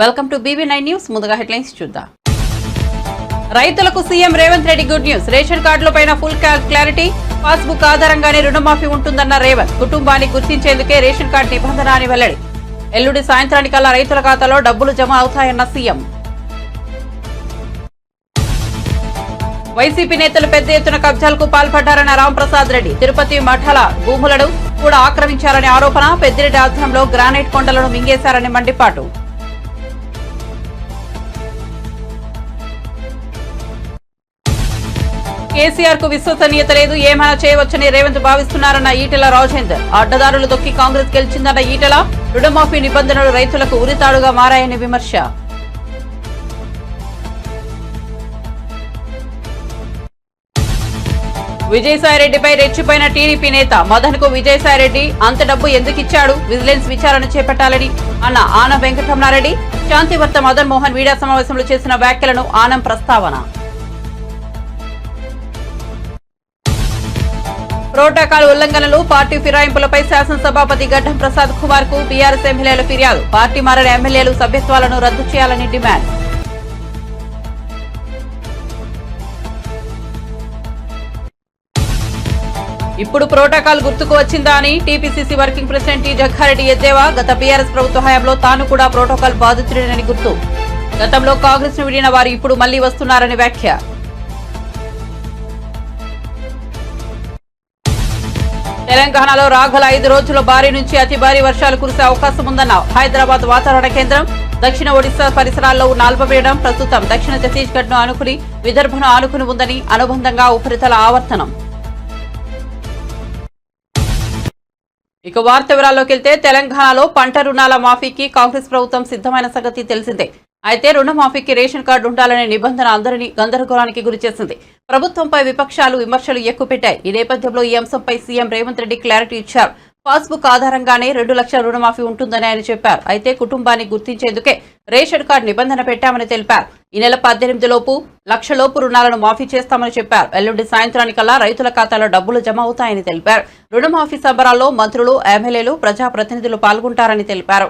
Welcome to BB9 news. ముందుగా headlines చూద్దాం. రైతులకు CM Revanth Reddy good news. Ration కార్డులపైన ఫుల్ క్లారిటీ. పాస్బుక్ ఆధారంగానే రుణమాఫీ ఉంటుందన్న రేవంత్. కుటుంబాన్ని గుర్తించేందుకే రేషన్ కార్డు నిబంధన అని వెల్లడి. ఎల్లుండి సాయంత్రానికల్లా రైతుల ఖాతాలో డబ్బులు జమ అవుతాయన్న సీఎం. వైసీపీ నేతలు పెద్ద ఎత్తున కబ్జాలకు పాల్పడ్డారన్న రాంప్రసాద్ రెడ్డి. తిరుపతి మఠల భూములను కూడా ఆక్రమించారనే ఆరోపణ. పెద్దిరెడ్డి ఆధ్వర్యంలో గ్రానైట్ కొండలను మింగేశారని మండిపాటు. కేసీఆర్ కు విశ్వసనీయత లేదు, ఏమైనా చేయవచ్చని రేవంత్ భావిస్తున్నారన్న ఈటెల రాజేందర్. అడ్డదారులు దొక్కి కాంగ్రెస్ గెలిచిందన్న ఈటెల. రుణమాఫీ నిబంధనలు రైతులకు ఉరితాడుగా మారాయని విమర్శ. విజయసాయిరెడ్డిపై రెచ్చిపోయిన టీడీపీ నేత. మదన్ కు విజయసాయిరెడ్డి అంత డబ్బు ఎందుకిచ్చాడు, విజిలెన్స్ విచారణ చేపట్టాలని అన్న ఆనం వెంకటరమణారెడ్డి. శాంతివర్త మదన్ మోహన్ మీడియా సమావేశంలో చేసిన వ్యాఖ్యలను ఆనం ప్రస్తావన. ప్రోటోకాల్ ఉల్లంఘనలు, పార్టీ ఫిరాయింపులపై శాసనసభాపతి గడ్డం ప్రసాద్ కుమార్ కు బీఆర్ఎస్ ఎమ్మెల్యేల ఫిర్యాదు. పార్టీ మారిన ఎమ్మెల్యేలు సభ్యత్వాలను రద్దు చేయాలని డిమాండ్. ఇప్పుడు ప్రోటోకాల్ గుర్తుకు వచ్చిందా అని TPCC working president T Jagga Reddy ఎద్దేవా. గత బీఆర్ఎస్ ప్రభుత్వ హయాంలో తాను కూడా ప్రోటోకాల్ బాధితుడేనని గుర్తు. గతంలో కాంగ్రెస్ ను విడిన వారు ఇప్పుడు మళ్లీ వస్తున్నారని వ్యాఖ్య. తెలంగాణలో రాగల 5 రోజుల భారీ నుంచి అతి భారీ వర్షాలు కురిసే అవకాశం ఉందన్న హైదరాబాద్ వాతావరణ కేంద్రం. దక్షిణ ఒడిశా పరిసరాల్లో అల్పపీడనం ప్రస్తుతం దక్షిణ ఛత్తీస్గఢ్ ను ఆనుకుని విదర్భను ఆనుకుని ఉందని, అనుబంధంగా ఉపరితల ఆవర్తనం. ఇక వార్త వివరాల్లోకి వెళ్తే, తెలంగాణలో పంట రుణాల మాఫీకి కాంగ్రెస్ ప్రభుత్వం సిద్ధమైన సంగతి తెలిసిందే. అయితే రుణమాఫీకి రేషన్ కార్డు ఉండాలనే నిబంధన అందరినీ గందరగోళానికి గురిచేసింది. ప్రభుత్వంపై విపక్షాలు విమర్శలు ఎక్కుపెట్టాయి. ఈ నేపథ్యంలో ఈ అంశంపై సీఎం రేవంత్ రెడ్డి క్లారిటీ ఇచ్చారు. పాస్బుక్ ఆధారంగానే 2 లక్షల రుణమాఫీ ఉంటుందని ఆయన చెప్పారు. అయితే కుటుంబాన్ని గుర్తించేందుకే రేషన్ కార్డు నిబంధన పెట్టామని తెలిపారు. ఈ నెల 18 లోపు లక్షలోపు రుణాలను మాఫీ చేస్తామని చెప్పారు. ఎల్లుండి సాయంత్రానికల్లా రైతుల ఖాతాలో డబ్బులు జమ అవుతాయని తెలిపారు. రుణమాఫీ సంబరాల్లో మంత్రులు, ఎమ్మెల్యేలు, ప్రజాప్రతినిధులు పాల్గొంటారని తెలిపారు.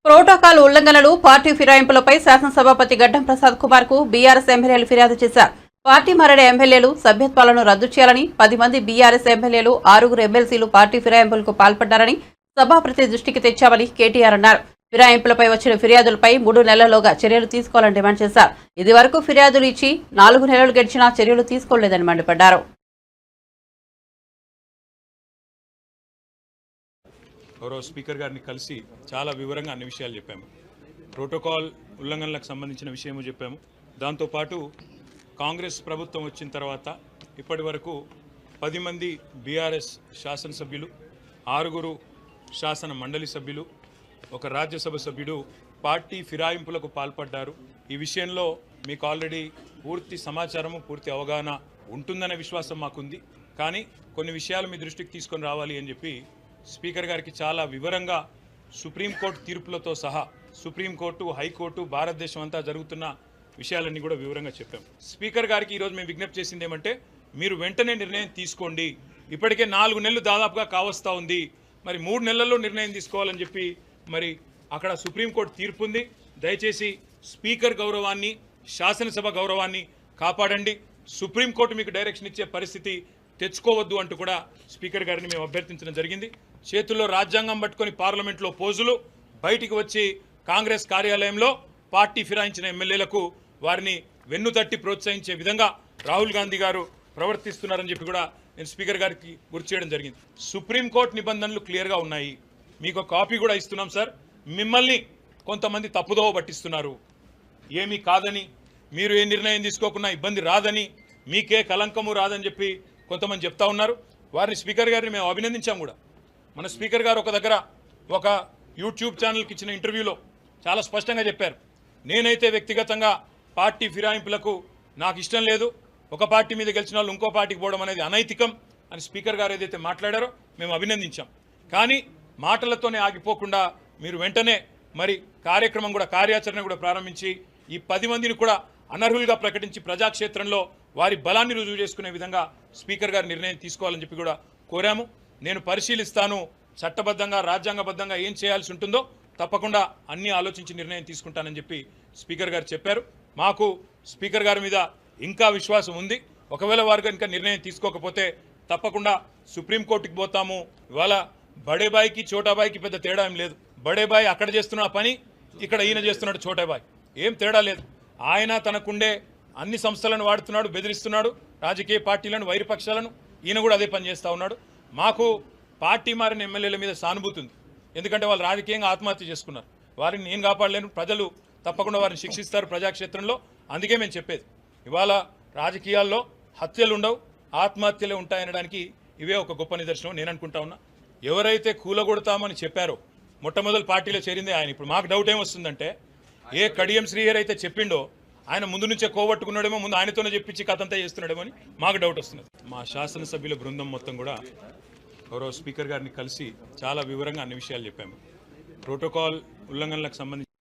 ప్రోటోకాల్ ఉల్లంఘనలు, పార్టీ ఫిరాయింపులపై శాసనసభాపతి గడ్డం ప్రసాద్ కుమార్ కు బీఆర్ఎస్ ఎమ్మెల్యేలు ఫిర్యాదు చేశారు. పార్టీ మారిన ఎమ్మెల్యేలు సభ్యత్వాలను రద్దు చేయాలని, 10 మంది బీఆర్ఎస్ ఎమ్మెల్యేలు, 6 ఎమ్మెల్సీలు పార్టీ ఫిరాయింపులకు పాల్పడ్డారని సభాపతి దృష్టికి తెచ్చామని కేటీఆర్ అన్నారు. ఫిరాయింపులపై వచ్చిన ఫిర్యాదులపై 3 నెలల్లోగా చర్యలు తీసుకోవాలని డిమాండ్ చేశారు. ఇది వరకు ఫిర్యాదులు ఇచ్చి 4 నెలలు గడిచినా చర్యలు తీసుకోలేదని మండిపడ్డారు. గౌరవ స్పీకర్ గారిని కలిసి చాలా వివరంగా అన్ని విషయాలు చెప్పాము. ప్రోటోకాల్ ఉల్లంఘనలకు సంబంధించిన విషయము చెప్పాము. దాంతోపాటు కాంగ్రెస్ ప్రభుత్వం వచ్చిన తర్వాత ఇప్పటి వరకు 10 మంది బీఆర్ఎస్ శాసనసభ్యులు, 6 శాసన మండలి సభ్యులు, 1 రాజ్యసభ సభ్యుడు పార్టీ ఫిరాయింపులకు పాల్పడ్డారు. ఈ విషయంలో మీకు ఆల్రెడీ పూర్తి సమాచారము, పూర్తి అవగాహన ఉంటుందనే విశ్వాసం మాకుంది. కానీ కొన్ని విషయాలు మీ దృష్టికి తీసుకొని రావాలి అని చెప్పి స్పీకర్ గారికి చాలా వివరంగా సుప్రీంకోర్టు తీర్పులతో సహా, సుప్రీంకోర్టు, హైకోర్టు, భారతదేశం అంతా జరుగుతున్న విషయాలన్నీ కూడా వివరంగా చెప్పాం. స్పీకర్ గారికి ఈరోజు మేము విజ్ఞప్తి చేసింది ఏమంటే, మీరు వెంటనే నిర్ణయం తీసుకోండి. ఇప్పటికే 4 నెలలు దాదాపుగా కావస్తా ఉంది. మరి 3 నెలల్లో నిర్ణయం తీసుకోవాలని చెప్పి మరి అక్కడ సుప్రీంకోర్టు తీర్పు ఉంది. దయచేసి స్పీకర్ గౌరవాన్ని, శాసనసభ గౌరవాన్ని కాపాడండి. సుప్రీంకోర్టు మీకు డైరెక్షన్ ఇచ్చే పరిస్థితి తెచ్చుకోవద్దు అంటూ కూడా స్పీకర్ గారిని మేము అభ్యర్థించడం జరిగింది. చేతుల్లో రాజ్యాంగం పట్టుకొని పార్లమెంట్లో పోజులు, బయటికి వచ్చి కాంగ్రెస్ కార్యాలయంలో పార్టీ ఫిరాయించిన ఎమ్మెల్యేలకు వారిని వెన్నుతట్టి ప్రోత్సహించే విధంగా రాహుల్ గాంధీ గారు ప్రవర్తిస్తున్నారని చెప్పి కూడా నేను స్పీకర్ గారికి గుర్తు చేయడం జరిగింది. సుప్రీంకోర్టు నిబంధనలు క్లియర్గా ఉన్నాయి. మీకు కాపీ కూడా ఇస్తున్నాం సార్. మిమ్మల్ని కొంతమంది తప్పుదోవ పట్టిస్తున్నారు. ఏమీ కాదని, మీరు ఏ నిర్ణయం తీసుకోకుండా ఇబ్బంది రాదని, మీకే కలంకము రాదని చెప్పి కొంతమంది చెప్తా ఉన్నారు. వారిని స్పీకర్ గారిని మేము అభినందించాం కూడా. మన స్పీకర్ గారు ఒక దగ్గర ఒక యూట్యూబ్ ఛానల్కి ఇచ్చిన ఇంటర్వ్యూలో చాలా స్పష్టంగా చెప్పారు, నేనైతే వ్యక్తిగతంగా పార్టీ ఫిరాయింపులకు నాకు ఇష్టం లేదు, ఒక పార్టీ మీద గెలిచిన వాళ్ళు ఇంకో పార్టీకి పోవడం అనేది అనైతికం అని స్పీకర్ గారు ఏదైతే మాట్లాడారో మేము అభినందించాం. కానీ మాటలతోనే ఆగిపోకుండా మీరు వెంటనే మరి కార్యాచరణ కూడా ప్రారంభించి ఈ 10 మందిని కూడా అనర్హులుగా ప్రకటించి ప్రజాక్షేత్రంలో వారి బలాన్ని రుజువు చేసుకునే విధంగా స్పీకర్ గారు నిర్ణయం తీసుకోవాలని చెప్పి కూడా కోరాము. నేను పరిశీలిస్తాను, చట్టబద్ధంగా రాజ్యాంగబద్ధంగా ఏం చేయాల్సి ఉంటుందో తప్పకుండా అన్ని ఆలోచించి నిర్ణయం తీసుకుంటానని చెప్పి స్పీకర్ గారు చెప్పారు. మాకు స్పీకర్ గారి మీద ఇంకా విశ్వాసం ఉంది. ఒకవేళ వారు కనుక నిర్ణయం తీసుకోకపోతే తప్పకుండా సుప్రీంకోర్టుకి పోతాము. ఇవాళ బడేబాయికి చోటాబాయికి పెద్ద తేడా ఏం లేదు. బడేబాయి అక్కడ చేస్తున్న పని ఇక్కడ ఈయన చేస్తున్నాడు చోటాబాయి, ఏం తేడా లేదు. ఆయన తనకుండే అన్ని సంస్థలను వాడుతున్నాడు, బెదిరిస్తున్నాడు రాజకీయ పార్టీలను, వైరపక్షాలను. ఈయన కూడా అదే పని చేస్తూ ఉన్నాడు. మాకు పార్టీ మారిన ఎమ్మెల్యేల మీద సానుభూతి ఉంది. ఎందుకంటే వాళ్ళు రాజకీయంగా ఆత్మహత్య చేసుకున్నారు. వారిని నేను కాపాడలేను, ప్రజలు తప్పకుండా వారిని శిక్షిస్తారు ప్రజాక్షేత్రంలో. అందుకే మేము చెప్పేది, ఇవాళ రాజకీయాల్లో హత్యలు ఉండవు, ఆత్మహత్యలే ఉంటాయనడానికి ఇవే ఒక గొప్ప నిదర్శనం నేను అనుకుంటా ఉన్నా. ఎవరైతే కూలగొడతామని చెప్పారో మొట్టమొదటి పార్టీలో చేరిందే ఆయన. ఇప్పుడు మాకు డౌట్ ఏమొస్తుందంటే, ఏ కడియం శ్రీహరి అయితే చెప్పిండో ఆయన ముందు నుంచే కోవట్టుకున్నాడేమో, ముందు ఆయనతోనే చెప్పించి కథంతా చేస్తున్నాడేమో అని మాకు డౌట్ వస్తున్నది. మా శాసనసభ్యుల బృందం మొత్తం కూడా గౌరవ స్పీకర్ గారిని కలిసి చాలా వివరంగా అన్ని విషయాలు చెప్పాము. ప్రోటోకాల్ ఉల్లంఘనలకు సంబంధించి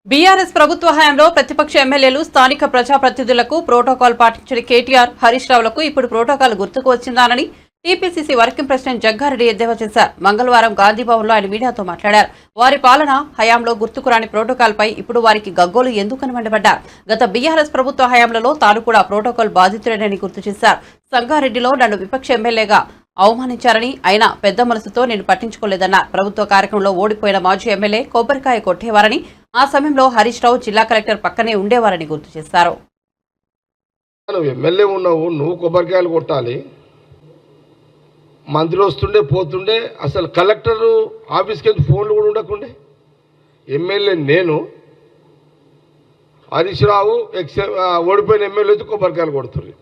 బీఆర్ఎస్ ప్రభుత్వ హయాంలో ప్రతిపక్ష ఎమ్మెల్యేలు, స్థానిక ప్రజాప్రతినిధులకు ప్రోటోకాల్ పాటించిన కేటీఆర్, హరీష్ రావులకు ఇప్పుడు ప్రోటోకాల్ గుర్తుకు వచ్చిందానని టీపీసీసీ వర్కింగ్ ప్రెసిడెంట్ జగ్గారెడ్డి ఎద్దేవా చేశారు. మంగళవారం గాంధీభవన్లో ఆయన మీడియాతో మాట్లాడారు. వారి పాలన హయాంలో గుర్తుకురాని ప్రోటోకాల్ పై ఇప్పుడు వారికి గగ్గోలు ఎందుకని మండిపడ్డారు. గత బీఆర్ఎస్ ప్రభుత్వ హయాంలో తాను కూడా ప్రోటోకాల్ బాధితుడేనని గుర్తు చేశారు. సంగారెడ్డిలో నన్ను విపక్ష ఎమ్మెల్యేగా అవమానించారని, అయినా పెద్ద మనసుతో నేను పట్టించుకోలేదన్నారు. ప్రభుత్వ కార్యక్రమంలో ఓడిపోయిన మాజీ ఎమ్మెల్యే కొబ్బరికాయ కొట్టేవారని, ఆ సమయంలో హరీష్ రావు జిల్లా కలెక్టర్ పక్కనే ఉండేవారని గుర్తు చేశారు. ఎమ్మెల్యే ఉన్నావు, నువ్వు కొబ్బరికాయలు కొట్టాలి. మంత్రి వస్తుండే పోతుండే, అసలు కలెక్టర్ ఆఫీస్కి వెళ్ళి ఫోన్లు కూడా ఉండకుండే. ఎమ్మెల్యే నేను, హరీష్ రావు ఓడిపోయిన ఎమ్మెల్యే వచ్చి కొబ్బరికాయలు కొడుతుంది.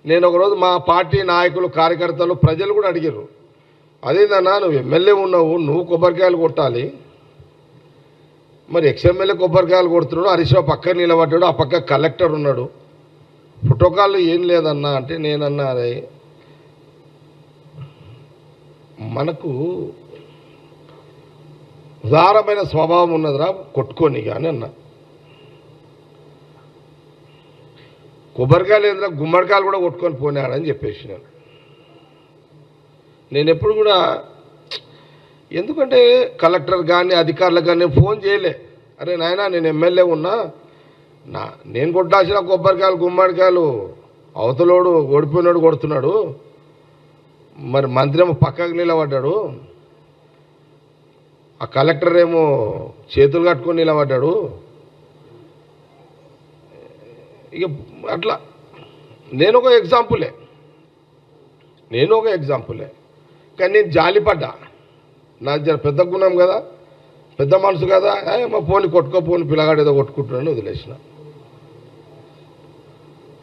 నేను ఒకరోజు మా పార్టీ నాయకులు, కార్యకర్తలు, ప్రజలు కూడా అడిగారు, అదేందన్నా నువ్వు ఎమ్మెల్యే ఉన్నావు, నువ్వు కొబ్బరికాయలు కొట్టాలి, మరి ఎమ్మెల్యే కొబ్బరికాయలు కొడుతున్నాడు, హరీష్ రావు పక్కన నిలబడ్డాడు, ఆ పక్క కలెక్టర్ ఉన్నాడు, ప్రోటోకాల్ ఏం లేదన్నా అంటే నేనన్నా, అరే మనకు ఉదారమైన స్వభావం ఉన్నదిరా కొట్టుకొని కానీ అన్నా. కొబ్బరికాయలు ఏంద్రా, గుమ్మడికాయలు కూడా కొట్టుకొని పోయినాడని చెప్పేసి నేను ఎప్పుడు కూడా, ఎందుకంటే కలెక్టర్ కానీ అధికారులకు కానీ ఫోన్ చేయలే, అరే నాయనా నేను ఎమ్మెల్యే ఉన్నా, నేను కొట్టాల్సిన కొబ్బరికాయలు గుమ్మడికాయలు అవతలోడు ఓడిపోయినాడు కొడుతున్నాడు, మరి మంత్రి ఏమో పక్కకు నిలబడ్డాడు, ఆ కలెక్టర్ ఏమో చేతులు కట్టుకొని నిలబడ్డాడు. ఇక అట్లా నేను ఒక ఎగ్జాంపులే కానీ నేను జాలిపడ్డా. నాకు జర పెద్ద గుణం కదా, పెద్ద మనసు కదా, మా పోని కొట్టుకోపోని పిల్లగాడు ఏదో కొట్టుకుంటున్నాను వదిలేసిన.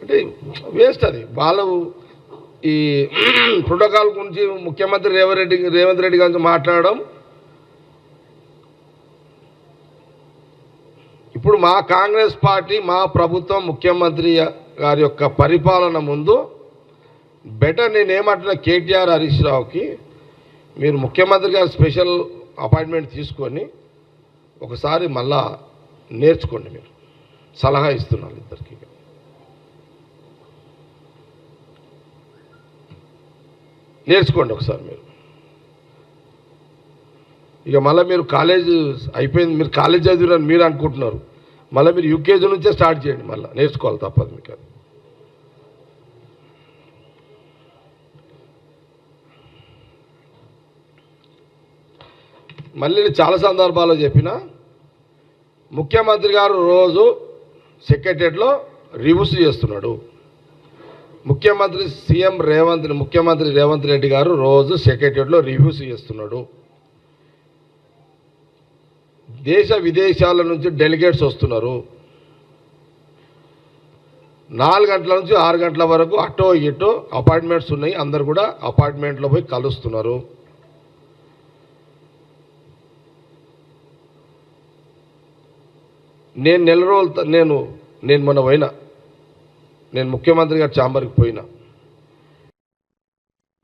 అంటే వేస్ట్ అది. వాళ్ళు ఈ ప్రోటోకాల్ గురించి ముఖ్యమంత్రి రేవంత్ రెడ్డి గురించి మాట్లాడడం, ఇప్పుడు మా కాంగ్రెస్ పార్టీ, మా ప్రభుత్వం, ముఖ్యమంత్రి గారి యొక్క పరిపాలన ముందు బెటర్ నేనేమంటున్నా, కేటీఆర్, హరీష్ రావుకి మీరు ముఖ్యమంత్రి గారు స్పెషల్ అపాయింట్మెంట్ తీసుకొని ఒకసారి మళ్ళా నేర్చుకోండి. మీరు సలహా ఇస్తున్నారు ఇద్దరికి. నేర్చుకోండి ఒకసారి మీరు. ఇక మళ్ళీ మీరు కాలేజ్ అయిపోయింది, మీరు కాలేజ్ చదివిరని మీరు అనుకుంటున్నారు, మళ్ళీ మీరు యూకేజీ నుంచే స్టార్ట్ చేయండి, మళ్ళీ నేర్చుకోవాలి తప్పదు మీకు. అది మళ్ళీ నేను చాలా సందర్భాల్లో చెప్పిన, ముఖ్యమంత్రి గారు రోజు సెక్రటరియట్లో రివ్యూస్ చేస్తున్నాడు. ముఖ్యమంత్రి రేవంత్ రెడ్డి గారు రోజు సెక్రటరియట్లో రివ్యూస్ చేస్తున్నాడు. దేశ విదేశాల నుంచి డెలిగేట్స్ వస్తున్నారు. 4 గంటల నుంచి 6 గంటల వరకు అటో ఇటో అపార్ట్మెంట్స్ ఉన్నాయి, అందరు కూడా అపార్ట్మెంట్లో పోయి కలుస్తున్నారు. నేను నెల రోజులు నేను మొన్న పోయినా, నేను ముఖ్యమంత్రి గారి ఛాంబర్కి పోయినా.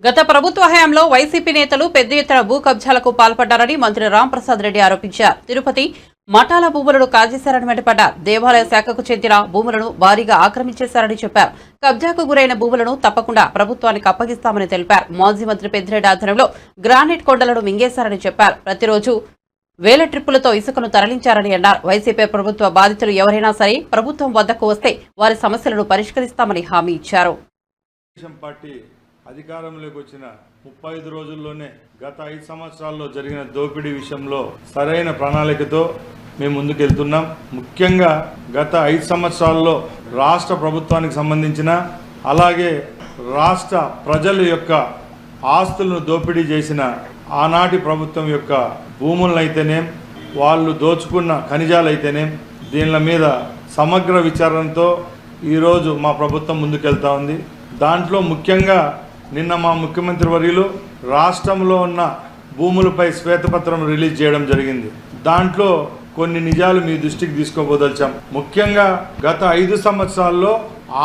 గత ప్రభుత్వ హయాంలో వైసీపీ నేతలు పెద్ద ఎత్తున భూ కబ్జాలకు పాల్పడ్డారని మంత్రి రాంప్రసాద్ రెడ్డి ఆరోపించారు. తిరుపతి మఠాల భూములను కాజేశారని మండిపడ్డారు. దేవాలయ శాఖకు చెందిన భూములను భారీగా ఆక్రమించేశారని చెప్పారు. కబ్జాకు గురైన భూములను తప్పకుండా ప్రభుత్వానికి అప్పగిస్తామని తెలిపారు. మాజీ మంత్రి పెద్దిరెడ్డి ఆధ్వర్యంలో గ్రానైట్ కొండలను మింగేశారని చెప్పారు. ప్రతిరోజు వేల ట్రిప్పులతో ఇసుకను తరలించారని అన్నారు. వైసీపీ ప్రభుత్వ బాధితులు ఎవరైనా సరే ప్రభుత్వం వద్దకు వస్తే వారి సమస్యలను పరిష్కరిస్తామని హామీ ఇచ్చారు. పార్టీ అధికారంలోకి వచ్చిన 35 రోజుల్లోనే గత 5 సంవత్సరాల్లో జరిగిన దోపిడీ విషయంలో సరైన ప్రణాళికతో మేము ముందుకెళ్తున్నాం. ముఖ్యంగా గత 5 సంవత్సరాల్లో రాష్ట్ర ప్రభుత్వానికి సంబంధించిన అలాగే రాష్ట్ర ప్రజల యొక్క ఆస్తులను దోపిడీ చేసిన ఆనాటి ప్రభుత్వం యొక్క భూములనైతేనే వాళ్ళు దోచుకున్న ఖనిజాలైతేనే దీనిల మీద సమగ్ర విచారణతో ఈరోజు మా ప్రభుత్వం ముందుకెళ్తా ఉంది. దాంట్లో ముఖ్యంగా నిన్న మా ముఖ్యమంత్రి వర్యులు రాష్ట్రంలో ఉన్న భూములపై శ్వేతపత్రం రిలీజ్ చేయడం జరిగింది. దాంట్లో కొన్ని నిజాలు మీ దృష్టికి తీసుకోబోదలిచాం. ముఖ్యంగా గత 5 సంవత్సరాల్లో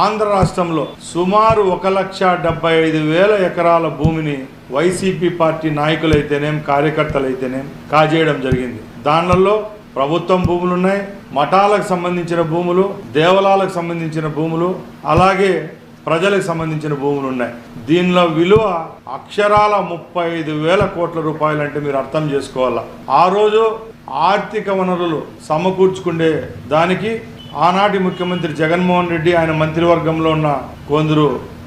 ఆంధ్ర రాష్ట్రంలో సుమారు 1,75,000 ఎకరాల భూమిని వైసీపీ పార్టీ నాయకులైతేనేం కార్యకర్తలైతేనేం కాజేయడం జరిగింది. దానిలో ప్రభుత్వం భూములు ఉన్నాయి, మఠాలకు సంబంధించిన భూములు, దేవాలయాలకు సంబంధించిన భూములు, అలాగే ప్రజలకు సంబంధించిన భూములు ఉన్నాయి. దీనిలో విలువ అక్షరాల 35,000 కోట్ల రూపాయలు అంటే మీరు అర్థం చేసుకోవాలా. ఆ రోజు ఆర్థిక వనరులు సమకూర్చుకునే దానికి ఆనాటి ముఖ్యమంత్రి జగన్మోహన్ రెడ్డి ఆయన మంత్రివర్గంలో ఉన్న కొందరు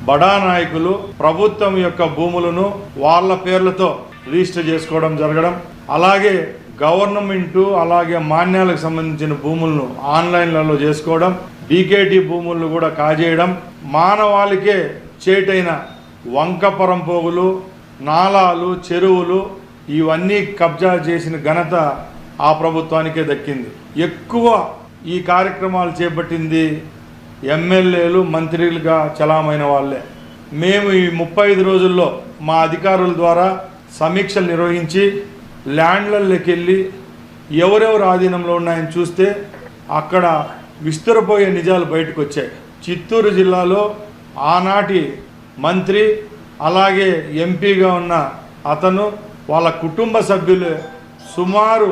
బడా నాయకులు ప్రభుత్వం యొక్క భూములను వాళ్ళ పేర్లతో రిజిస్టర్ చేసుకోవడం జరగడం, అలాగే గవర్నమెంటు అలాగే మాన్యాలకు సంబంధించిన భూములను ఆన్లైన్లలో చేసుకోవడం, డీకేటీ భూములను కూడా కాజేయడం, మానవాళికే చేటైన వంకపరం పోగులు, నాలాలు, చెరువులు ఇవన్నీ కబ్జా చేసిన ఘనత ఆ ప్రభుత్వానికే దక్కింది. ఎక్కువ ఈ కార్యక్రమాలు చేపట్టింది ఎమ్మెల్యేలు, మంత్రులుగా చలామైన వాళ్ళే. మేము ఈ 35 రోజుల్లో మా అధికారుల ద్వారా సమీక్షలు నిర్వహించి ల్యాండ్లలోకి వెళ్ళి ఎవరెవరు ఆధీనంలో ఉన్నాయని చూస్తే అక్కడ విస్తరపోయే నిజాలు బయటకు వచ్చాయి. చిత్తూరు జిల్లాలో ఆనాటి మంత్రి అలాగే ఎంపీగా ఉన్న అతను వాళ్ళ కుటుంబ సభ్యులు సుమారు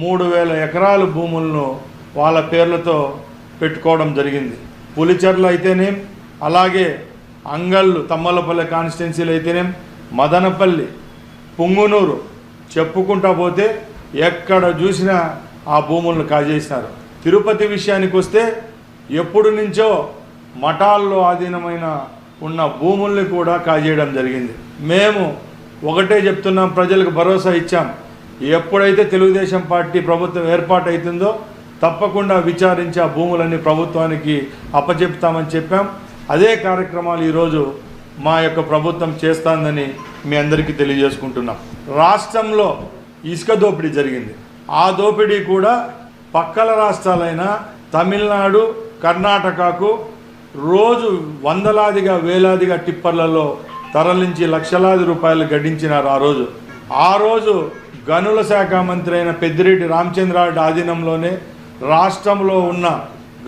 3,000 ఎకరాల భూములను వాళ్ళ పేర్లతో పెట్టుకోవడం జరిగింది. పులిచెర్ల అయితేనేం, అలాగే అంగళ్ళు తమ్మలపల్లి కాన్స్టిట్యున్సీలు అయితేనేం, మదనపల్లి, పుంగునూరు చెప్పుకుంటా పోతే ఎక్కడ చూసినా ఆ భూములను కాజేసినారు. తిరుపతి విషయానికి వస్తే ఎప్పుడు నుంచో మఠాల్లో ఆధీనమైన ఉన్న భూముల్ని కూడా కాజేయడం జరిగింది. మేము ఒకటే చెప్తున్నాం, ప్రజలకు భరోసా ఇచ్చాం. ఎప్పుడైతే తెలుగుదేశం పార్టీ ప్రభుత్వం ఏర్పాటు అవుతుందో తప్పకుండా విచారించి ఆ భూములన్నీ ప్రభుత్వానికి అప్పచెప్తామని చెప్పాం. అదే కార్యక్రమాలు ఈరోజు మా యొక్క ప్రభుత్వం చేస్తుందని మీ అందరికీ తెలియజేసుకుంటున్నాం. రాష్ట్రంలో ఇసుక దోపిడీ జరిగింది. ఆ దోపిడీ కూడా పక్కల రాష్ట్రాలైన తమిళనాడు, కర్ణాటకకు రోజు వందలాదిగా వేలాదిగా టిప్పర్లలో తరలించి లక్షలాది రూపాయలు గడించినారు. ఆ రోజు గనుల శాఖ మంత్రి అయిన పెద్దిరెడ్డి రామచంద్రారెడ్డి ఆధీనంలోనే రాష్ట్రంలో ఉన్న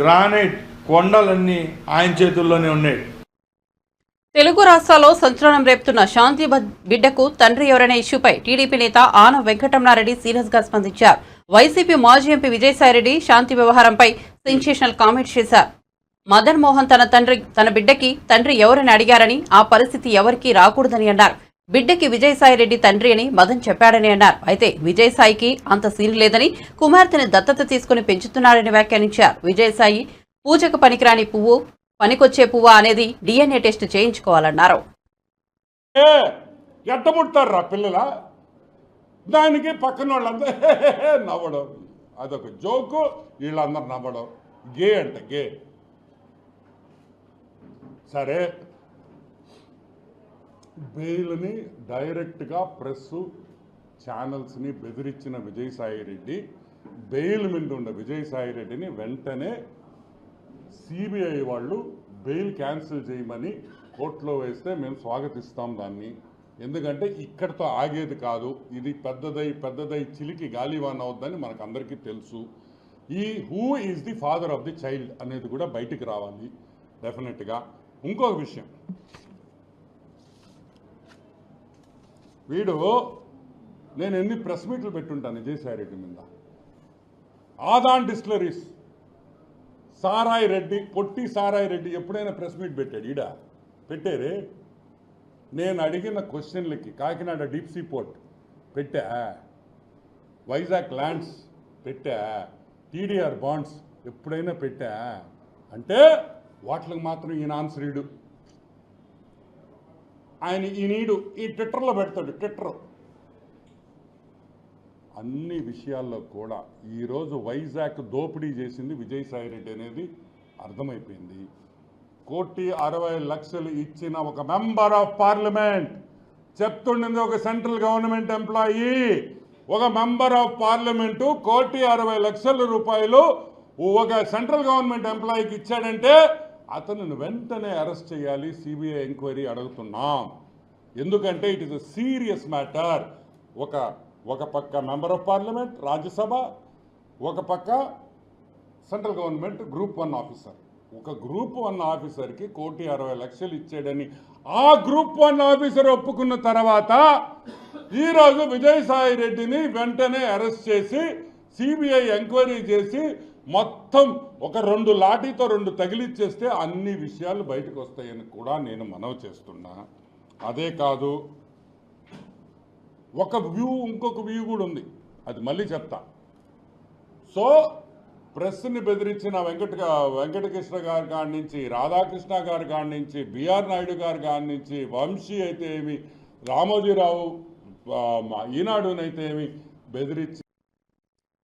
గ్రానైట్ కొండలన్నీ ఆయన చేతుల్లోనే ఉన్నాయి. తెలుగు రాష్ట్రాల్లో సంచలనం రేపుతున్న శాంతి బిడ్డకు తండ్రి ఎవరనే ఇష్యూపై టీడీపీ నేత ఆనం వెంకటరమణారెడ్డి సీరియస్ గా స్పందించారు. వైసీపీ మాజీ ఎంపీ విజయసాయిరెడ్డి శాంతి వ్యవహారంపై సెన్సేషనల్ కామెంట్ చేశారు. మదన్ మోహన్ తన బిడ్డకి తండ్రి ఎవరని అడిగారని, ఆ పరిస్థితి ఎవరికీ రాకూడదని అన్నారు. బిడ్డకి విజయసాయిరెడ్డి తండ్రి అని మదన్ చెప్పాడని అన్నారు. అయితే విజయసాయికి అంత సీన్ లేదని, కుమార్తెని దత్తత తీసుకుని పెంచుతున్నారని వ్యాఖ్యానించారు. విజయసాయి పూజకు పనికిరాని పువ్వు, పనికొచ్చే పువ్వు అనేది DNA టెస్ట్ చేయించుకోవాలన్నారు. ఎట్టముడతారు పిల్లల దానికి పక్కన వాళ్ళందరూ నవ్వడం, అదొక జోకు, వీళ్ళందరూ నవ్వడం. గే అంట గే. సరే, బెయిల్ని డైరెక్ట్గా ప్రెస్ ఛానల్స్ని బెదిరించిన విజయసాయిరెడ్డి, బెయిల్ మీద ఉన్న విజయసాయిరెడ్డిని వెంటనే సిబిఐ వాళ్ళు బెయిల్ క్యాన్సిల్ చేయమని కోర్టులో వేస్తే మేము స్వాగతిస్తాం దాన్ని. ఎందుకంటే ఇక్కడితో ఆగేది కాదు, ఇది పెద్దదై చిలికి గాలివాన్ అవుద్దని మనకు అందరికీ తెలుసు. ఈ who is the father of the child అనేది కూడా బయటికి రావాలి డెఫినెట్గా. ఇంకొక విషయం, వీడు నేను ఎన్ని ప్రెస్ మీట్లు పెట్టుంటాను విజయసాయిరెడ్డి మీద. ఆదాన్ డిస్టిలరీస్, సారాయి రెడ్డి, పొట్టి సారాయి రెడ్డి ఎప్పుడైనా ప్రెస్ మీట్ పెట్టాడు? ఈడ పెట్టారే. నేను అడిగిన క్వశ్చన్లకి కాకినాడ డీప్ సీ పోర్ట్ పెట్టా, వైజాగ్ ల్యాండ్స్ పెట్టా, టీడీఆర్ బాండ్స్ ఎప్పుడైనా పెట్టా అంటే వాటికి మాత్రం ఈయన ఆన్సర్ ఇడు. ఆయన ఈయనీడు ఈ ట్విట్టర్లో పెడతాడు. ట్విట్టర్ అన్ని విషయాల్లో కూడా ఈరోజు వైజాగ్ దోపిడీ చేసింది విజయసాయిరెడ్డి అనేది అర్థమైపోయింది. 1,60,00,000 ఇచ్చిన ఒక మెంబర్ ఆఫ్ పార్లమెంట్, చెప్తుండింది ఒక సెంట్రల్ గవర్నమెంట్ ఎంప్లాయీ, ఒక మెంబర్ ఆఫ్ పార్లమెంటు 1,60,00,000 రూపాయలు ఒక సెంట్రల్ గవర్నమెంట్ ఎంప్లాయీకి ఇచ్చాడంటే అతను వెంటనే అరెస్ట్ చేయాలి, సిబిఐ ఎంక్వైరీ అడుగుతున్నాం. ఎందుకంటే it is a serious matter. ఒక పక్క మెంబర్ ఆఫ్ పార్లమెంట్ రాజ్యసభ, ఒక పక్క సెంట్రల్ గవర్నమెంట్ గ్రూప్ 1 ఆఫీసర్. ఒక గ్రూప్ 1 ఆఫీసర్కి 1,60,00,000 ఇచ్చాడని ఆ గ్రూప్ 1 ఆఫీసర్ ఒప్పుకున్న తర్వాత ఈరోజు విజయసాయి రెడ్డిని వెంటనే అరెస్ట్ చేసి సిబిఐ ఎంక్వైరీ చేసి మొత్తం ఒక 2 లాఠీతో 2 తగిలిచ్చేస్తే అన్ని విషయాలు బయటకు వస్తాయని కూడా నేను మనవి చేస్తున్నా. అదే కాదు, ఒక వ్యూ, ఇంకొక వ్యూ కూడా ఉంది, అది మళ్ళీ చెప్తా. సో ప్రెస్ని బెదిరించిన వెంకటకృష్ణ గారి కాడి నుంచి, రాధాకృష్ణ గారి కాడి నుంచి, బిఆర్ నాయుడు గారి కాడి నుంచి, వంశీ అయితే ఏమి, రామోజీరావు ఈనాడునైతే ఏమి బెదిరించి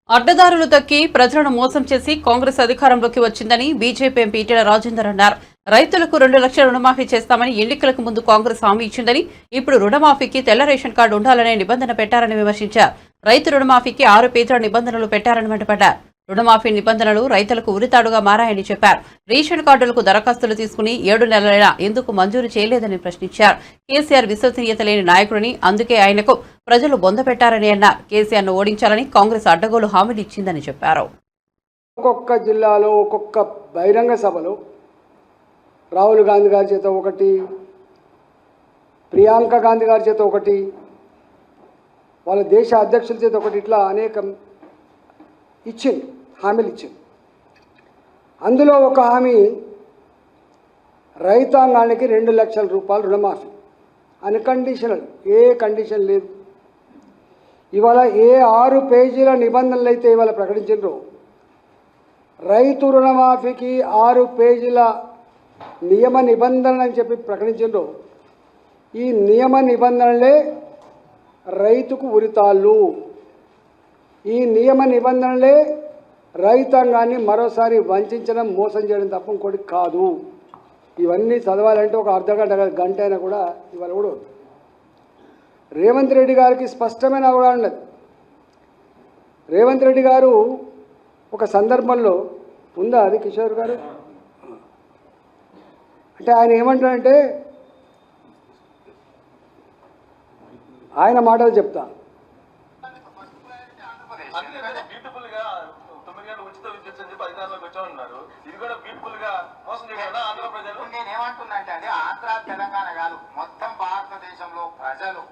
అడ్డదారులు తక్కి ప్రజలను మోసం చేసి కాంగ్రెస్ అధికారంలోకి వచ్చిందని బీజేపీ ఎంపీ ఈటెల రాజేందర్ అన్నారు. రైతులకు 2 లక్షల రుణమాఫీ చేస్తామని ఎన్నికలకు ముందు కాంగ్రెస్ హామీ ఇచ్చిందని, ఇప్పుడు రుణమాఫీకి తెల్ల రేషన్ కార్డు ఉండాలనే నిబంధన పెట్టారని విమర్శించారు. రైతు రుణమాఫీకి 6 పేజీల నిబంధనలు పెట్టారని మండిపడ్డారు. రుణమాఫీ నిబంధనలు రైతులకు ఉరితాడుగా మారాయని చెప్పారు. రేషన్ కార్డులకు దరఖాస్తులు తీసుకుని 7 నెలలైనా ఎందుకు మంజూరు చేయలేదని ప్రశ్నించారు. కేసీఆర్ విశ్వసనీయత లేని నాయకుడిని, అందుకే ఆయనకు ప్రజలు బొందపెట్టారని అన్నారు. కేసీఆర్ను ఓడించాలని కాంగ్రెస్ అడ్డగోలు హామీలు ఇచ్చిందని చెప్పారు. ఒక్కొక్క జిల్లాలో ఒక్కొక్క బహిరంగ సభలో రాహుల్ గాంధీ గారి చేత ఒకటి, ప్రియాంక గాంధీ గారి చేత ఒకటి, వాళ్ళ దేశ అధ్యక్షుల చేత ఒకటి, ఇట్లా అనేక హామీలు ఇచ్చింది. అందులో ఒక హామీ రైతాంగానికి 2 లక్షల రూపాయలు రుణమాఫీ అన్కండిషనల్, ఏ కండిషన్ లేదు. ఇవాళ ఏ 6 పేజీల నిబంధనలు అయితే ఇవాళ ప్రకటించారో, రైతు రుణమాఫీకి 6 పేజీల నియమ నిబంధనలు అని చెప్పి ప్రకటించారో, ఈ నియమ నిబంధనలే రైతుకు ఉరితాళ్ళు. ఈ నియమ నిబంధనలే రైతాంగాన్ని మరోసారి వంచడం, మోసం చేయడం తప్ప ఇంకోటి కాదు. ఇవన్నీ చదవాలంటే ఒక అర్ధగంట గంట అయినా కూడా ఇవాళ కూడా వద్దు. రేవంత్ రెడ్డి గారికి స్పష్టమైన అవగాహన ఉన్నది. రేవంత్ రెడ్డి గారు ఒక సందర్భంలో ఉందా అది కిషోర్ గారు, అంటే ఆయన ఏమంటారంటే, ఆయన మాటలు చెప్తా. నేనేమంటున్నాంటే అండి, ఆంధ్ర తెలంగాణ కాదు, మొత్తం భారతదేశంలో ప్రజలు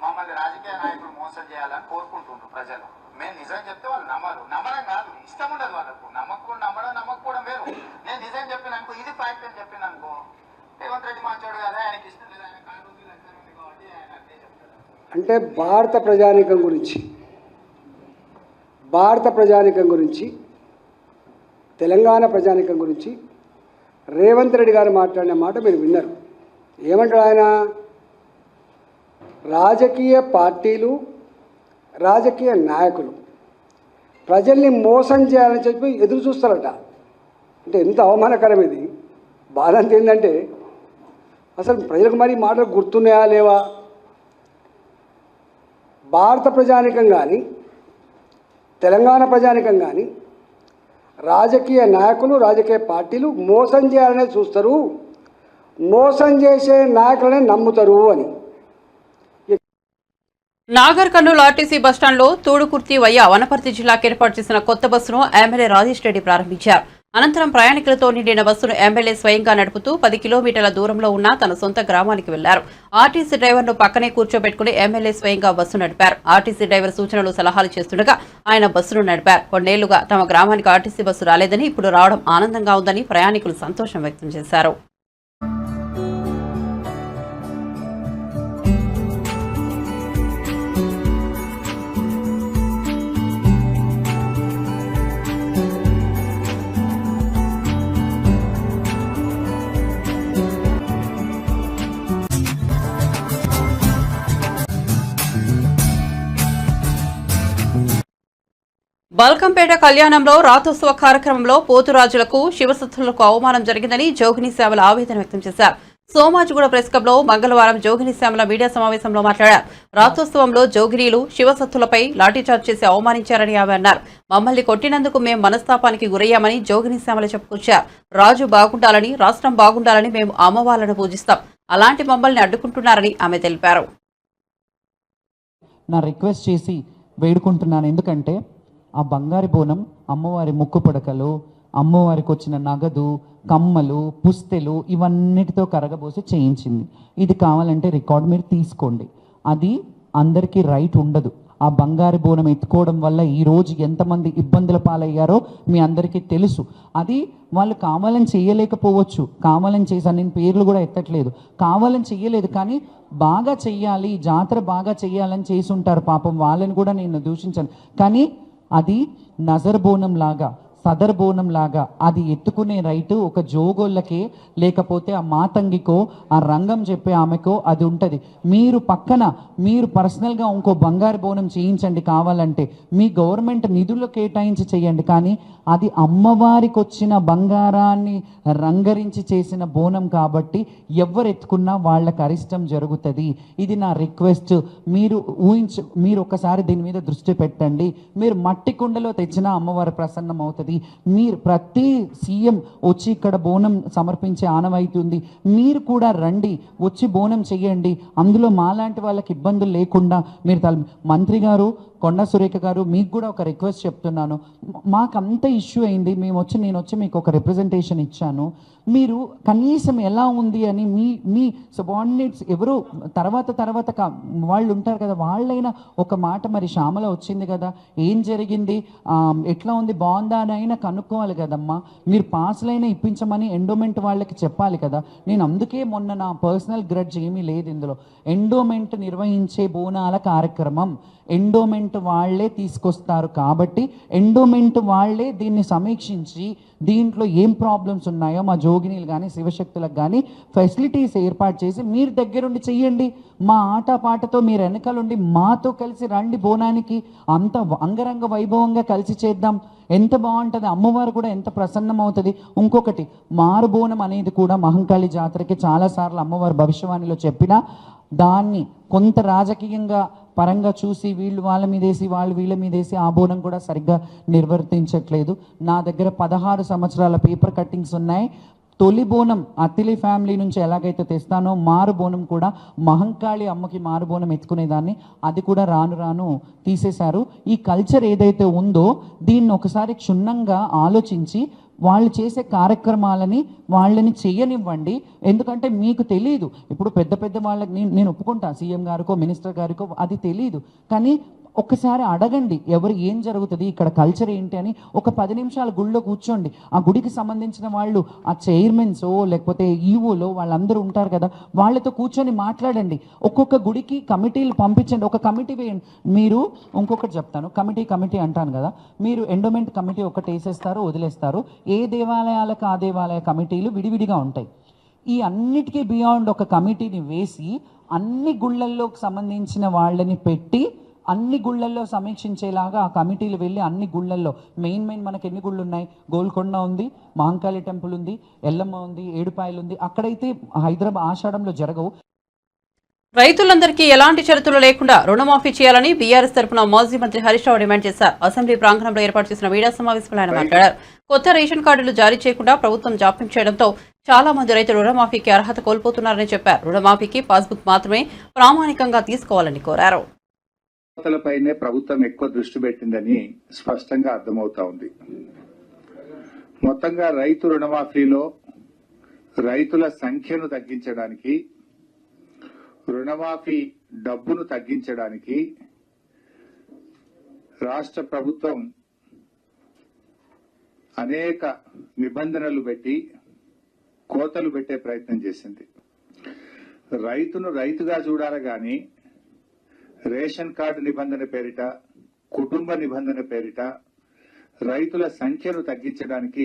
మమ్మల్ని రాజకీయ నాయకులు మోసం చేయాలని కోరుకుంటుండ్రు. ప్రజలు మేము నిజం చెప్తే వాళ్ళు నమ్మడం కాదు, ఇష్టం ఉండదు వాళ్ళకు. నమ్మకపోవడం వేరు. నేను నిజం చెప్పిననుకో, ఇది ఫ్యాక్ట్ అని చెప్పిననుకో, రేవంత్ రెడ్డి మంచోడు కదా, ఆయనకి ఇష్టం లేదు, ఆయన కాదు కాబట్టి ఆయన అదే చెప్తారు. అంటే భారత ప్రజానీకం గురించి, తెలంగాణ ప్రజానీకం గురించి రేవంత్ రెడ్డి గారు మాట్లాడిన మాట మీరు విన్నారు. ఏమంటాడు ఆయన? రాజకీయ పార్టీలు, రాజకీయ నాయకులు ప్రజల్ని మోసం చేయాలని చెప్పి ఎదురు చూస్తారట. అంటే ఎంత అవమానకరం ఇది. బాధ అంత ఏంటంటే, అసలు ప్రజలకు మరి మాటలు గుర్తున్నాయా లేవా? భారత ప్రజానీకం కానీ, తెలంగాణ ప్రజానీకం కానీ, రాజకీయ నాయకులు, రాజకీయ పార్టీలు మోసం చేయాలనే చూస్తారు, మోసం చేసే నాయకులనే నమ్ముతారు అని. నాగర్ కర్నూలు ఆర్టీసీ బస్టాండ్లో తూడుకుర్తి వయ్య వనపర్తి జిల్లాకు ఏర్పాటు చేసిన కొత్త బస్సును ఎమ్మెల్యే రాజేష్ రెడ్డి ప్రారంభించారు. అనంతరం ప్రయాణికులతో నిండిన బస్సును ఎమ్మెల్యే స్వయంగా నడుపుతూ 10 కిలోమీటర్ల దూరంలో ఉన్న తన సొంత గ్రామానికి వెళ్లారు. ఆర్టీసీ డ్రైవర్ను పక్కనే కూర్చోబెట్టుకుని ఎమ్మెల్యే స్వయంగా బస్సు నడిపారు. ఆర్టీసీ డ్రైవర్ సూచనలు సలహాలు చేస్తుండగా ఆయన బస్సును నడిపారు. కొన్నేళ్లుగా తమ గ్రామానికి ఆర్టీసీ బస్సు రాలేదని ఇప్పుడు రావడం ఆనందంగా ఉందని ప్రయాణికులు సంతోషం వ్యక్తం చేశారు. బల్కంపేట కళ్యాణంలో రాతోత్సవ కార్యక్రమంలో పోతురాజులకు శివసత్తులకు అవమానం జరిగిందని జోగిని శ్యామల ఆవేదన వ్యక్తం చేశారు. సోమాజిగూడ ప్రెస్ క్లబ్లో మంగళవారం జోగిని శ్యామల మీడియా సమావేశంలో మాట్లాడారు. రాతోత్సవంలో జోగినీలు శివసత్తులపై లాఠీచార్జ్ చేసి అవమానించారని ఆమె అన్నారు. మమ్మల్ని కొట్టినందుకు మేం మనస్తాపానికి గురయ్యామని జోగిని శ్యామల చెప్పుకొచ్చారు. రాజు బాగుండాలని, రాష్ట్రం బాగుండాలని మేము అమ్మవార్లను పూజిస్తాం. అలాంటి మమ్మల్ని అడ్డుకుంటున్నారని ఆమె తెలిపారు. నా రిక్వెస్ట్ చేసి వేడుకుంటున్నాను. ఎందుకంటే ఆ బంగారు బోనం అమ్మవారి ముక్కు పడకలు, అమ్మవారికి వచ్చిన నగదు, కమ్మలు, పుస్తెలు ఇవన్నిటితో కరగబోసి చేయించింది. ఇది కావాలంటే రికార్డ్ మీరు తీసుకోండి. అది అందరికీ రైట్ ఉండదు. ఆ బంగారు బోనం ఎత్తుకోవడం వల్ల ఈరోజు ఎంతమంది ఇబ్బందుల పాలయ్యారో మీ అందరికీ తెలుసు. అది వాళ్ళు కావాలని చేయలేకపోవచ్చు, కావాలని చేశాను, నేను పేర్లు కూడా ఎత్తట్లేదు, కావాలని చెయ్యలేదు, కానీ బాగా చెయ్యాలి, జాతర బాగా చెయ్యాలని చేసి ఉంటారు. పాపం వాళ్ళని కూడా నేను దూషించాను. కానీ అది నజర్ బోనం లాగా, సదర్ బోనం లాగా అది ఎత్తుకునే రైటు ఒక జోగోళ్ళకే, లేకపోతే ఆ మాతంగికో, ఆ రంగం చెప్పే ఆమెకో అది ఉంటుంది. మీరు పక్కన మీరు పర్సనల్గా ఇంకో బంగారు బోనం చేయించండి కావాలంటే, మీ గవర్నమెంట్ నిధులు కేటాయించి చేయండి. కానీ అది అమ్మవారికి వచ్చిన బంగారాన్ని రంగరించి చేసిన బోనం కాబట్టి ఎవరు ఎత్తుకున్నా వాళ్ళకి అరిష్టం జరుగుతుంది. ఇది నా రిక్వెస్ట్. మీరు ఒకసారి దీని మీద దృష్టి పెట్టండి. మీరు మట్టి కుండలో తెచ్చిన అమ్మవారి ప్రసన్నం అవుతుంది. మీరు ప్రతి సీఎం వచ్చి ఇక్కడ బోనం సమర్పించే ఆనవాయితీ ఉంది. మీరు కూడా రండి, వచ్చి బోనం చెయ్యండి. అందులో మాలాంటి వాళ్ళకి ఇబ్బందులు లేకుండా మీరు మంత్రి గారు, కొండ సురేఖ గారు, మీకు కూడా ఒక రిక్వెస్ట్ చెప్తున్నాను. మాకు అంత ఇష్యూ అయింది, నేను వచ్చి మీకు ఒక రిప్రజెంటేషన్ ఇచ్చాను. మీరు కనీసం ఎలా ఉంది అని మీ సబార్డినేట్స్ ఎవరు తర్వాత వాళ్ళు ఉంటారు కదా, వాళ్ళైనా ఒక మాట, మరి శ్యామల వచ్చింది కదా, ఏం జరిగింది, ఎట్లా ఉంది, బాగుందా అని అయినా కనుక్కోవాలి కదమ్మా. మీరు పాస్లైనా ఇప్పించమని ఎండోమెంట్ వాళ్ళకి చెప్పాలి కదా. నేను అందుకే మొన్న నా పర్సనల్ గ్రడ్జ్ ఏమీ లేదు ఇందులో. ఎండోమెంట్ నిర్వహించే బోనాల కార్యక్రమం ఎండోమెంట్ వాళ్లే తీసుకొస్తారు కాబట్టి ఎండోమెంట్ వాళ్లే దీన్ని సమీక్షించి దీంట్లో ఏం ప్రాబ్లమ్స్ ఉన్నాయో మా జోగినీలు కానీ శివశక్తులకు కానీ ఫెసిలిటీస్ ఏర్పాటు చేసి మీరు దగ్గరుండి చెయ్యండి. మా ఆటపాటతో మీరు వెనకాలండి, మాతో కలిసి రండి బోనానికి, అంత అంగరంగ వైభవంగా కలిసి చేద్దాం. ఎంత బాగుంటుంది, అమ్మవారు కూడా ఎంత ప్రసన్నం అవుతుంది. ఇంకొకటి, మారుబోనం అనేది కూడా మహంకాళి జాతరకి చాలాసార్లు అమ్మవారు భవిష్యవాణిలో చెప్పినా దాన్ని కొంత రాజకీయంగా పరంగా చూసి వీళ్ళు వాళ్ళ మీదేసి వాళ్ళు వీళ్ళ మీదేసి ఆ బోనం కూడా సరిగ్గా నిర్వర్తించట్లేదు. నా దగ్గర 16 సంవత్సరాల పేపర్ కట్టింగ్స్ ఉన్నాయి. తొలి బోనం అతిలి ఫ్యామిలీ నుంచి ఎలాగైతే తెస్తానో మారు బోనం కూడా మహంకాళి అమ్మకి మారు బోనం ఎత్తుకునేదాన్ని, అది కూడా రాను తీసేశారు. ఈ కల్చర్ ఏదైతే ఉందో దీన్ని ఒకసారి క్షుణ్ణంగా ఆలోచించి వాళ్ళు చేసే కార్యక్రమాలని వాళ్ళని చేయనివ్వండి. ఎందుకంటే మీకు తెలియదు, ఇప్పుడు పెద్ద వాళ్ళకి నేను ఒప్పుకుంటా, సీఎం గారికో మినిస్టర్ గారికో అది తెలియదు, కానీ ఒక్కసారి అడగండి ఎవరు ఏం జరుగుతుంది ఇక్కడ కల్చర్ ఏంటి అని. ఒక 10 నిమిషాలు గుడిలో కూర్చోండి. ఆ గుడికి సంబంధించిన వాళ్ళు, ఆ చైర్మన్సో లేకపోతే ఈవోలో వాళ్ళందరూ ఉంటారు కదా, వాళ్ళతో కూర్చొని మాట్లాడండి. ఒక్కొక్క గుడికి కమిటీలు పంపించండి, ఒక కమిటీ వేయండి. మీరు ఇంకొకటి చెప్తాను, కమిటీ అంటాను కదా, మీరు ఎండోమెంట్ కమిటీ ఒకటి వేసేస్తారు, వదిలేస్తారు. ఏ దేవాలయాలకు ఆ దేవాలయ కమిటీలు విడివిడిగా ఉంటాయి. ఈ అన్నిటికీ బియాండ్ ఒక కమిటీని వేసి అన్ని గుళ్ళల్లోకి సంబంధించిన వాళ్ళని పెట్టి అన్ని గుళ్ళల్లో సమీక్షించేలాగా ఆ కమిటీలు వెళ్ళి అన్ని గుళ్ళల్లో మెయిన్ మనకి ఎన్ని గుళ్ళు ఉన్నాయి, గోల్కొండ ఉంది, మహంకాళి టెంపుల్ ఉంది, ఎల్లమ్మ ఉంది, ఏడుపాయలు ఉంది. అక్కడైతే హైదరాబాద్ ఆషాఢంలో జరగవు. రైతులందరికీ ఎలాంటి షరతులు లేకుండా రుణమాఫీ చేయాలని బీఆర్ఎస్ తరఫున మాజీ మంత్రి హరీష్ రావు డిమాండ్ చేశారు. అసెంబ్లీ ప్రాంగణంలో ఏర్పాటు చేసిన మీడియా సమావేశంలో ఆయన మాట్లాడారు. కొత్త రేషన్ కార్డులు జారీ చేయకుండా ప్రభుత్వం జాప్యం చేయడంతో చాలా మంది రైతులు రుణమాఫీకి అర్హత కోల్పోతున్నారని చెప్పారు. రుణమాఫీకి పాస్బుక్ మాత్రమే ప్రామాణికంగా తీసుకోవాలని కోరారు. పైనే ప్రభుత్వం ఎక్కువ దృష్టి పెట్టిందని స్పష్టంగా అర్థమవుతా ఉంది. మొత్తంగా రైతు రుణమాఫీలో రైతుల సంఖ్యను తగ్గించడానికి, రుణమాఫీ డబ్బును తగ్గించడానికి రాష్ట్ర ప్రభుత్వం అనేక నిబంధనలు పెట్టి కోతలు పెట్టే ప్రయత్నం చేసింది. రైతును రైతుగా చూడాలి గాని రేషన్ కార్డు నిబంధన పేరిట, కుటుంబ నిబంధన పేరిట రైతుల సంఖ్యను తగ్గించడానికి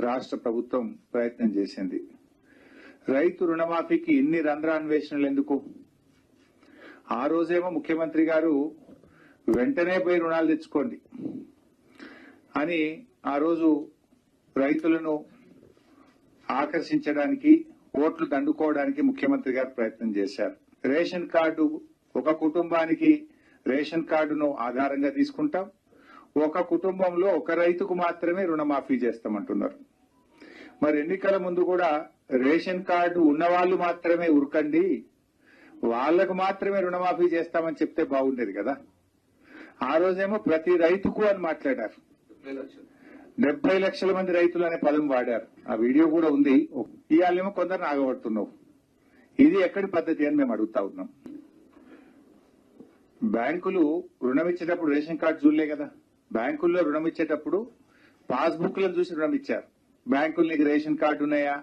రాష్ట్ర ప్రభుత్వం ప్రయత్నం చేసింది. రైతు రుణమాఫీకి ఇన్ని రంధ్రాన్వేషణలు ఎందుకు? ఆ రోజేమో ముఖ్యమంత్రి గారు వెంటనే పోయి రుణాలు తెచ్చుకోండి అని ఆ రోజు రైతులను ఆకర్షించడానికి, ఓట్లు దండుకోవడానికి ముఖ్యమంత్రి గారు ప్రయత్నం చేశారు. రేషన్ కార్డు, ఒక కుటుంబానికి రేషన్ కార్డును ఆధారంగా తీసుకుంటాం, ఒక కుటుంబంలో ఒక రైతుకు మాత్రమే రుణమాఫీ చేస్తామంటున్నారు. మరి ఎన్నికల ముందు కూడా రేషన్ కార్డు ఉన్నవాళ్లు మాత్రమే ఉరకండి, వాళ్లకు మాత్రమే రుణమాఫీ చేస్తామని చెప్తే బాగుండేది కదా. ఆ రోజేమో ప్రతి రైతుకు అని మాట్లాడారు. 70 లక్షల మంది రైతులు అనే పదం వాడారు. ఆ వీడియో కూడా ఉంది. ఇవాళేమో కొందరు ఆగబడుతున్నావు. ఇది ఎక్కడి పద్ధతి అని మేము అడుగుతా ఉన్నాం. బ్యాంకులు రుణం ఇచ్చేటప్పుడు రేషన్ కార్డు చూడలే కదా. బ్యాంకుల్లో రుణం ఇచ్చేటప్పుడు పాస్బుక్లను చూసి రుణం ఇచ్చారు. బ్యాంకులు నీకు రేషన్ కార్డు ఉన్నాయా,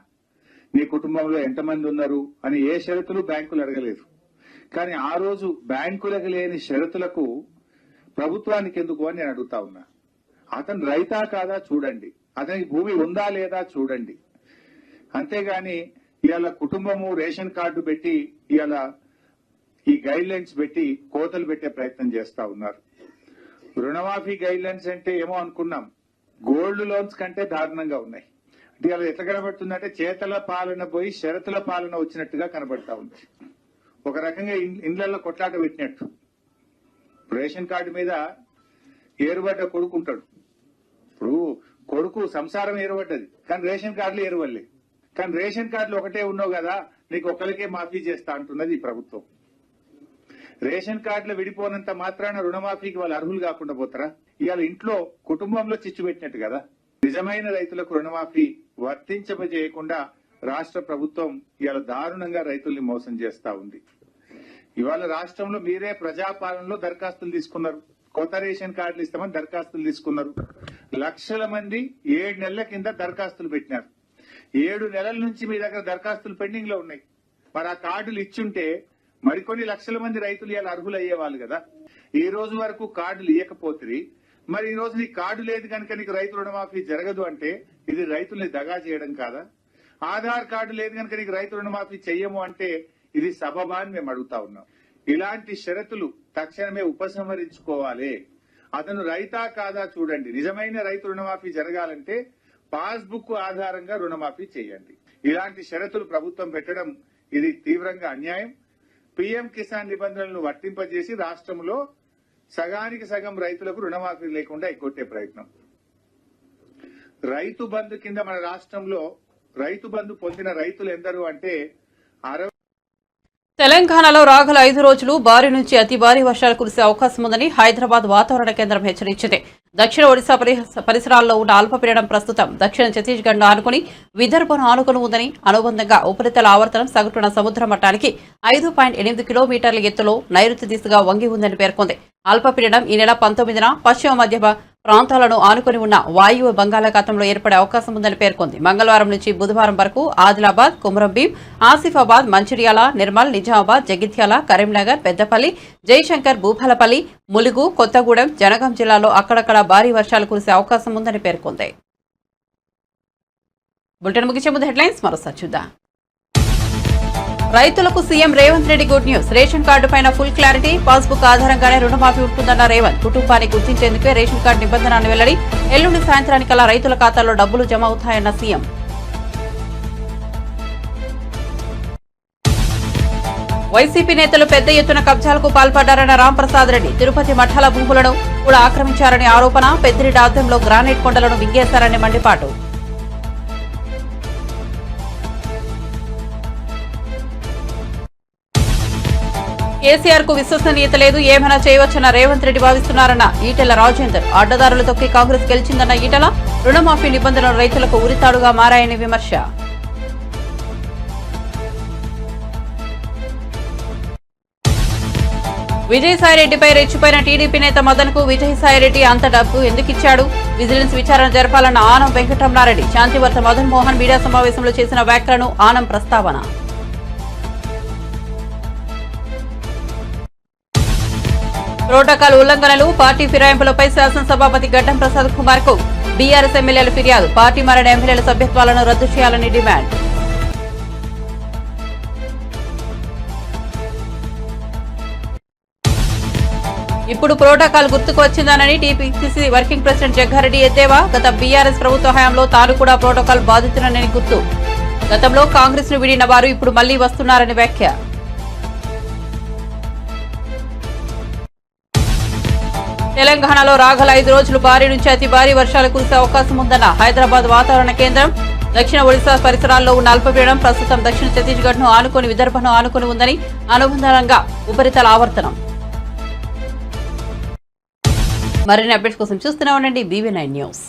నీ కుటుంబంలో ఎంతమంది ఉన్నారు అని ఏ షరతులు బ్యాంకులు అడగలేదు. కానీ ఆ రోజు బ్యాంకులకు లేని షరతులకు ప్రభుత్వానికి ఎందుకు అని నేను అడుగుతా ఉన్నా. అతను రైతా కాదా చూడండి, అతనికి భూమి ఉందా లేదా చూడండి. అంతేగాని ఇవాళ కుటుంబము రేషన్ కార్డు పెట్టి ఇవాళ ఈ గైడ్ లైన్స్ పెట్టి కోతలు పెట్టే ప్రయత్నం చేస్తా ఉన్నారు. రుణమాఫీ గైడ్ లైన్స్ అంటే ఏమో అనుకున్నాం, గోల్డ్ లోన్స్ కంటే దారుణంగా ఉన్నాయి. అంటే ఇలా ఎట్లా కనబడుతుందంటే చేతల పాలన పోయి షరతుల పాలన వచ్చినట్టుగా కనబడతా ఉంది. ఒక రకంగా ఇండ్లలో కొట్లాట పెట్టినట్టు. రేషన్ కార్డు మీద ఏరుబడ్డ కొడుకు ఉంటాడు. ఇప్పుడు కొడుకు సంసారం ఏరుబడ్డది, కానీ రేషన్ కార్డులు ఏరువల్లే. కానీ రేషన్ కార్డులు ఒకటే ఉన్నావు కదా, నీకు ఒకరికే మాఫీ చేస్తా అంటున్నది ఈ ప్రభుత్వం. రేషన్ కార్డులు విడిపోనంత మాత్రాన రుణమాఫీకి వాళ్ళు అర్హులు కాకుండా పోతారా? ఇవాళ ఇంట్లో కుటుంబంలో చిచ్చు పెట్టినట్టు కదా. నిజమైన రైతులకు రుణమాఫీ వర్తించజేయకుండా రాష్ట్ర ప్రభుత్వం ఇవాళ దారుణంగా రైతుల్ని మోసం చేస్తా ఉంది. ఇవాళ రాష్ట్రంలో మీరే ప్రజాపాలనలో దరఖాస్తులు తీసుకున్నారు. కొత్త రేషన్ కార్డులు ఇస్తామని దరఖాస్తులు తీసుకున్నారు. లక్షల మంది 7 నెలల కింద దరఖాస్తులు పెట్టినారు. 7 నెలల నుంచి మీ దగ్గర దరఖాస్తులు పెండింగ్ లో ఉన్నాయి. మరి ఆ కార్డులు ఇచ్చుంటే మరికొన్ని లక్షల మంది రైతులు ఇలా అర్హులు అయ్యేవాళ్ళు కదా. ఈ రోజు వరకు కార్డులు ఇవ్వకపోతే మరి ఈ రోజు నీకు కార్డు లేదు కనుక నీకు రైతు రుణమాఫీ జరగదు అంటే ఇది రైతుల్ని దగా చేయడం కాదా? ఆధార్ కార్డు లేదు కనుక నీకు రైతు రుణమాఫీ చెయ్యము అంటే ఇది సబబా అని మేము అడుగుతా ఉన్నాం. ఇలాంటి షరతులు తక్షణమే ఉపసంహరించుకోవాలి. అతను రైతా కాదా చూడండి. నిజమైన రైతు రుణమాఫీ జరగాలంటే పాస్బుక్ ఆధారంగా రుణమాఫీ చేయండి. ఇలాంటి షరతులు ప్రభుత్వం పెట్టడం ఇది తీవ్రంగా అన్యాయం. పీఎం కిసాన్ నిబంధనలను వర్తింపజేసి రాష్ట్రంలో సగానికి సగం రైతులకు రుణమాఫీ లేకుండా ఎగ్గొట్టే ప్రయత్నం. రైతు బంధు కింద మన రాష్ట్రంలో రైతు బంధు పొందిన రైతులు ఎందరు అంటే తెలంగాణలో రాగల 5 రోజులు భారీ నుంచి అతి భారీ వర్షాలు కురిసే అవకాశం ఉందని హైదరాబాద్ వాతావరణ కేంద్రం హెచ్చరించింది. దక్షిణ ఒడిశా పరిసరాల్లో ఉన్న అల్పపీడనం ప్రస్తుతం దక్షిణ ఛత్తీస్గఢ్ను ఆనుకుని విదర్భను ఆనుకుని ఉందని, అనుబంధంగా ఉపరితల ఆవర్తనం సగటున సముద్ర మట్టానికి 5.8 కిలోమీటర్ల ఎత్తులో నైరుతి దిశగా వంగి ఉందని పేర్కొంది. అల్పపీడనం ఈ నెల 19న పశ్చిమ మధ్య ప్రాంతాలను ఆనుకుని ఉన్న వాయువ్య బంగాళాఖాతంలో ఏర్పడే అవకాశం ఉందని పేర్కొంది. మంగళవారం నుంచి బుధవారం వరకు ఆదిలాబాద్, కుమ్రంభీం, ఆసిఫాబాద్, మంచిర్యాల, నిర్మల్, నిజామాబాద్, జగిత్యాల, కరీంనగర్, పెద్దపల్లి, జయశంకర్, భూపాలపల్లి, ములుగు, కొత్తగూడెం, జనగాం జిల్లాలో అక్కడక్కడ భారీ వర్షాలు కురిసే అవకాశం ఉందని పేర్కొంది. బులెటిన్ ముగించే ముందు హెడ్లైన్స్ మరోసారి చూద్దాం. రైతులకు CM Revanth Reddy good news. Ration card పైన ఫుల్ క్లారిటీ, పాస్బుక్ ఆధారంగానే రుణమాఫీ ఉంటుందన్న రేవంత్. కుటుంబాన్ని గుర్తించేందుకే రేషన్ కార్డు నిబంధనను వెల్లడి. ఎల్లుండి సాయంత్రానికల్లా రైతుల ఖాతాల్లో డబ్బులు జమ అవుతాయన్న సీఎం. వైసీపీ నేతలు పెద్ద ఎత్తున కబ్జాలకు పాల్పడ్డారన్న రాంప్రసాద్ రెడ్డి. తిరుపతి మఠాల భూములను కూడా ఆక్రమించారనే ఆరోపణ. పెద్దిరెడ్డి ఆధ్వర్యంలో గ్రానైట్ కొండలను మింగేశారనే మండిపాటు. కేసీఆర్ కు విశ్వసనీయత లేదు, ఏమైనా చేయవచ్చన్న రేవంత్ రెడ్డి భావిస్తున్నారన్న ఈటెల రాజేందర్. అడ్డదారులు తొక్కి కాంగ్రెస్ గెలిచిందన్న ఈటెల. రుణమాఫీ నిబంధనలు రైతులకు ఉరితాడుగా మారాయని విమర్శ. విజయసాయిరెడ్డిపై రెచ్చిపోయిన టీడీపీ నేత మదన్ కు విజయసాయిరెడ్డి అంత డబ్బు ఎందుకిచ్చాడు? విజిలెన్స్ విచారణ జరపాలన్న ఆనం వెంకటరమణారెడ్డి. శాంతివర్త మదన్ మోహన్ మీడియా సమావేశంలో చేసిన వ్యాఖ్యలను ఆనం ప్రస్తావన. ప్రోటోకాల్ ఉల్లంఘనలు, పార్టీ ఫిరాయింపులపై శాసనసభాపతి గడ్డం ప్రసాద్ కుమార్ కు బీఆర్ఎస్ ఎమ్మెల్యేల ఫిర్యాదు. పార్టీ మారిన ఎమ్మెల్యేల సభ్యత్వాలను రద్దు చేయాలని డిమాండ్. ఇప్పుడు ప్రోటోకాల్ గుర్తుకు వచ్చిందనని టీపీసీసీ వర్కింగ్ ప్రెసిడెంట్ జగ్గారెడ్డి ఎద్దేవా. గత బీఆర్ఎస్ ప్రభుత్వ హయాంలో తాను కూడా ప్రోటోకాల్ బాధితునని గుర్తు. గతంలో కాంగ్రెస్ ను విడిన వారు ఇప్పుడు మళ్లీ వస్తున్నారని వ్యాఖ్య. తెలంగాణలో రాగల 5 రోజులు భారీ నుంచి అతి భారీ వర్షాలు కురిసే అవకాశం ఉందన్న హైదరాబాద్ వాతావరణ కేంద్రం. దక్షిణ ఒడిశా పరిసరాల్లో ఉన్న అల్పపీడనం ప్రస్తుతం దక్షిణ ఛత్తీస్గఢ్ ను ఆనుకుని విదర్భను ఆనుకుని ఉందని, అనుబంధంగా ఉపరితల ఆవర్తనం. మరిన్ని అప్డేట్స్ కోసం చూస్తూనే ఉండండి BV9 న్యూస్.